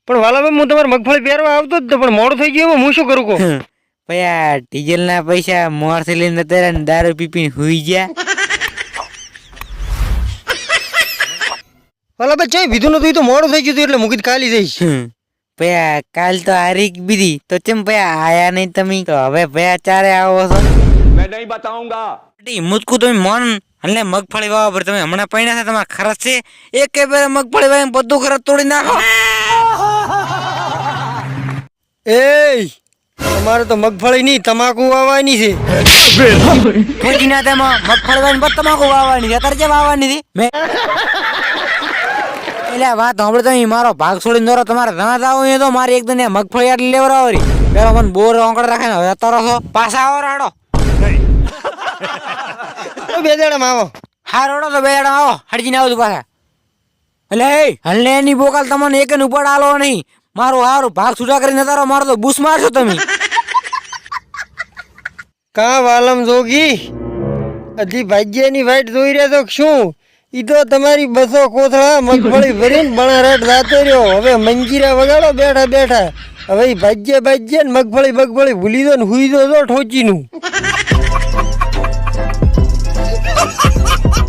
પણ વાલાભાઈ હું તમારે મગફળી પહેરવા આવતો જ તો પણ મોડું થઈ ગયું હું શું કરું કહો? ભયા ડીઝલ ના પૈસા મોરથી લઈને અત્યારે દારૂ પીપીને હુઈ ગયા. વાલાભાઈ ચાઈ બીધું નતું તો મોડું થઈ ગયું એટલે મૂકી કાલી જઈશ. ભયા કાલ તો હારી બીધી તો ચમ ભયા આયા નહીં તમે તો હવે ભયા ચારે આવો છો. मैं नहीं बताऊंगा. મુજકુ તમે મોન એટલે મગફળી વાવા પર તમે હમણાં પૈણા છે તમારા ખરચ છે એક બે મગફળી વાવીને બધું ખરચ તોડી નાખો. એ તમારે તો મગફળી નહીં તમાકુ વાવવાની છે. ખોટી ના તેમાં મગફળી વાવીને બસ તમાકુ વાવવાની છે અત્યારે જે વાવવાની હતી મેં એટલે વાત સાંભળો તમે મારો ભાગ છોડીને દોરો તમારે ના જાવ એ તો મારી એકદમ મગફળી આટલી લેવરાવરી પેલો મને બોર ઓંકડ રાખે ને હવે અત્યારે છો પાછા આવો રાડો બે દાડામાં આવો. હા રોડો તો બે જણા આવો હડજીને આવું પાછા એટલે હલને એની બોકાલ તમને એક ઉપર આલો નહીં મારું હારું ભાગ છૂટા કરીને તારો મારો તો બુસ મારશો તમે. કા વાલમ જોગી અધી ભાગ્યની વાઈટ જોઈ રહ્યા તો શું ઈ તો તમારી 200 કોથળા મગફળી ભરીને બણારટ જાતો રહ્યો. હવે મંજીરા વગાડો બેઠા બેઠા હવે ભાગ્ય ને મગફળી ભૂલી દો ને હુઈ દો ઠોચીનું.